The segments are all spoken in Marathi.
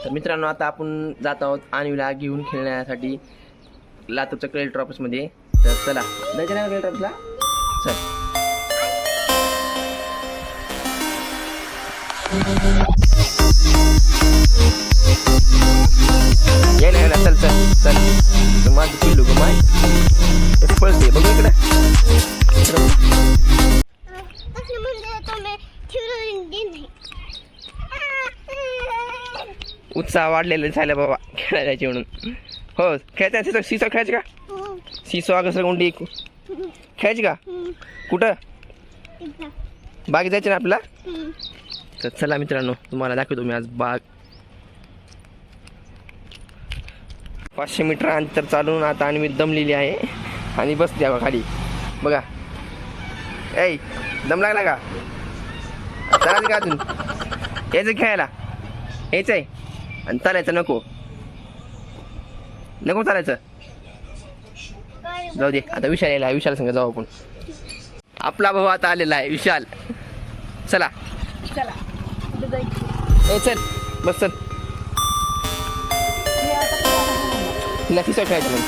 तर मित्रांनो आता आपण जात आहोत आणवीला घेऊन खेळण्यासाठी लातूरच्या क्रेल ट्रॉफीमध्ये. तर चला जायचं ना क्रेल ट्रॉफीला. चल यायला चल चल चल माझं पिल्लू ग माय पळते बघ इकडे. उत्साह वाढलेला झाला बाबा खेळायचे म्हणून. हो खेळायचं सीसॉ खेळायचं का? सीसॉ घसरगुंडी खेळायची का? कुठं बाग जायचं ना आपल्याला. तर चला मित्रांनो तुम्हाला दाखवतो मी आज बाग. 500 मीटर अंतर चालून आता आणि मी दमलेली आहे आणि बसली आहे खाली बघा. ऐ दम लागला का? चालायचं का अजून? यायचं खेळायला यायचं आहे आणि चालायचं नको नको चालायचं. जाऊ दे आता विशाल यायला. विशाल संग जाऊ आपण. आपला भाऊ आता आलेला आहे विशाल. चला ए चल बस चल. नक्कीच खेळायचं मग.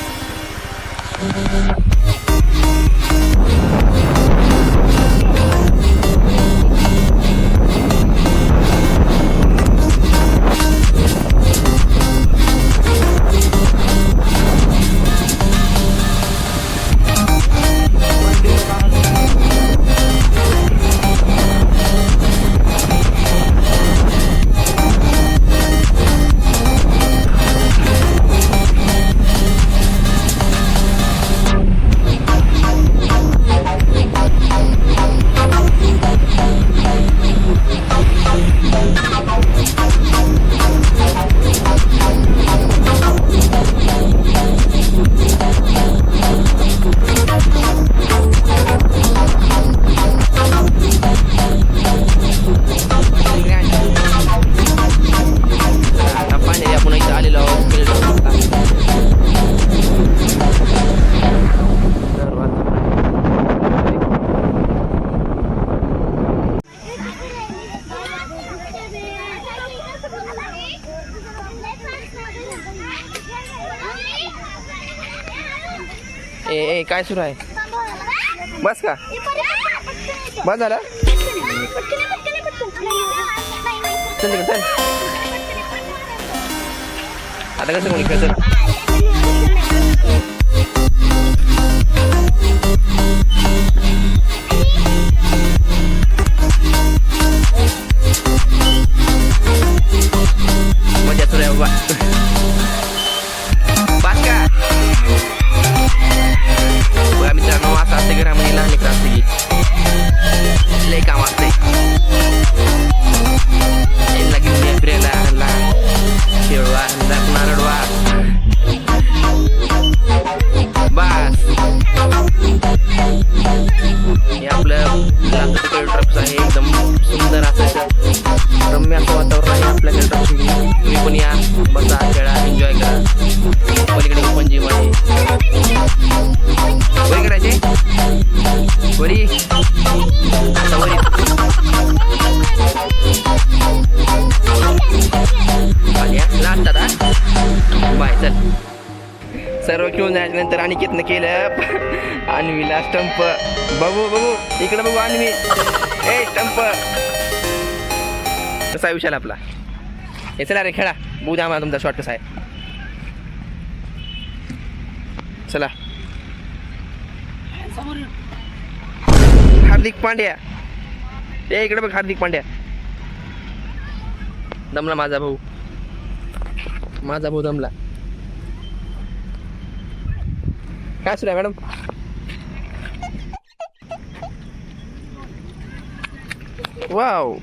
ए काय सुरू आहे? बस का बस झालं. चल तिकडे चल. आता कसं कोणी खेळ. मजा सुरू आहे बाबा. बस का बघा मित्रांनो असं असते घरामध्ये लहान लेकरं असते की लय काम असते. यांना घेऊन फिरायला ह्यांना खेळवा ह्यांना नारळवा बस. हे आपलं लातूरचं क्रेल ट्रॉफी आहे. एकदम सुंदर असं रम्य असं वातावरण आहे आपल्या क्रेल ट्रॉफी. तुम्ही पण या बसा खेळा एन्जॉय करा. पलीकडे पण जिम आहे. वरी करायचे वरी आता वरी लास्ट आता बाय. चल सर्व खेळून झाल्यानंतर अनिकेतनं केलं अन्वीला स्टंप. बघू बघू इकडं बघू अन्वी. ए स्टंप कसा आहे विशाल आपला? हे चला रे खेळा बघू द्या मला तुमचा शॉट कसा आहे. चला हार्दिक पांड्या. ते इकडे बघ हार्दिक पांड्या. दमला माझा भाऊ. माझा भाऊ दमला. काय सुरू आहे मॅडम? वाव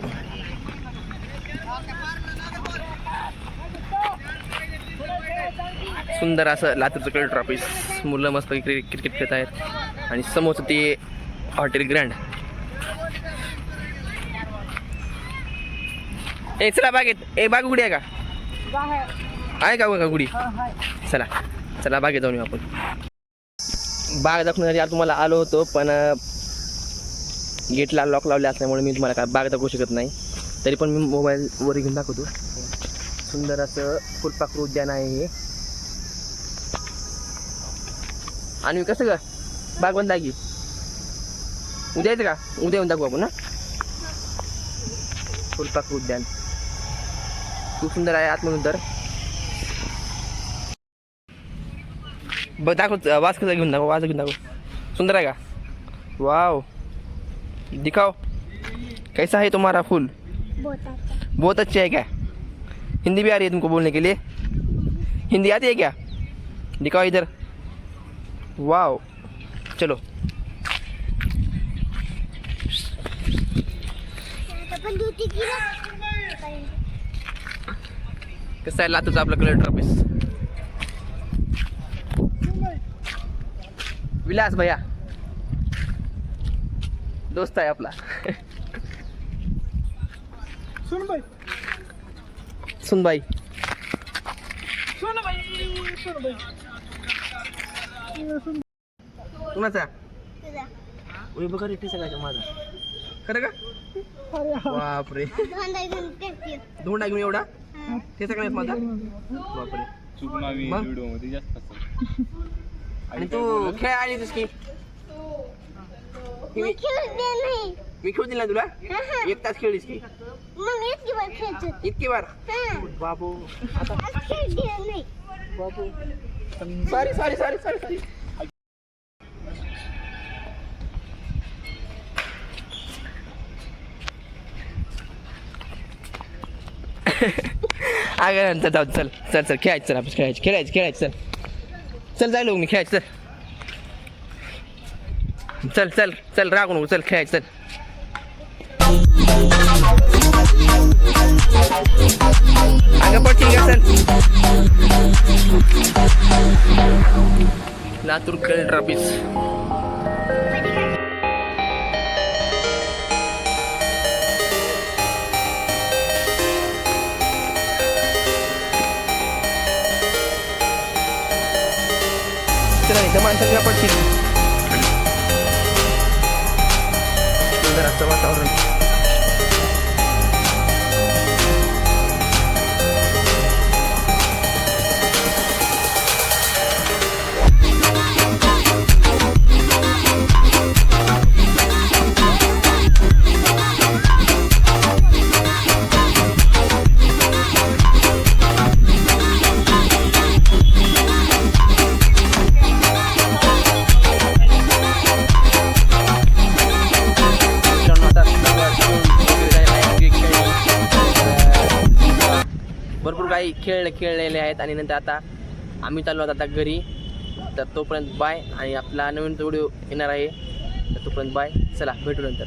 सुंदर असं लातूरचं क्रेल ट्रॉफी. मुलं मस्त क्रिकेट खेळत आहेत आणि समोरचं ते हॉटेल ग्रँड. ए चला बागेत. ए बाग उघडी आहे का? आहे का गुढी? चला चला बागेत जाऊन येऊ आपण. बाग दाखवण्यासाठी आज तुम्हाला आलो होतो पण गेटला लॉक लावले असल्यामुळे मी तुम्हाला काय बाग दाखवू शकत नाही. तरी पण मी मोबाईलवर घेऊन दाखवतो. सुंदर असं फुलपाखरू उद्यान आहे हे. आणि कसं ग बागवंत दागी उद्या येतं का? उद्या येऊन दाखवू आपण ना फुलपाखरू उद्यान. खूप सुंदर आहे आतमधून तर. बघ दाखव वास कसा घेऊन दाखव. वाज घेऊन दाखव. सुंदर है का? वाओ दिखाओ कैसा है तुम्हारा फूल? बहुत अच्छे है क्या? हिंदी भी आ रही है तुमको बोलने के लिए? हिंदी आती है क्या? दिखाओ इधर. वाओ चलो. कसं आहे लातूरचा आपला कलेक्टर ऑफिस. विलास भैया दोस्त आहे आपला. सुनबाई कुणाचा उई बघा रे सगळ्याच्या माझा. खरं का? बापरे धोंडा घेऊन एवढा ते सगळ्यात माझा. बापरे आणि तू खेळ आली तुझ की मी खेळू दिला तुला. एक तास खेळलीस की इतकी बार. बाबू बाबू sorry sorry sorry sorry sorry. अगं नंतर जाऊ. चल चल चल खेळायचं. चल आपण खेळायचं. चल जायलो मी खेळायचं. चल चल चल रागू नको. चल खेळायचं. चल अगं पडशील का? चल लातूर कलेक्टर ऑफिस. चला इथं माणसाला पडशील. सुंदर असं वातावरण. भरपूर काही खेळलेले आहेत. आणि नंतर आता आम्ही चाललो आता घरी. तर तोपर्यंत बाय. आणि आपला नवीन व्हिडिओ येणार आहे. तर तोपर्यंत बाय. चला भेटू नंतर.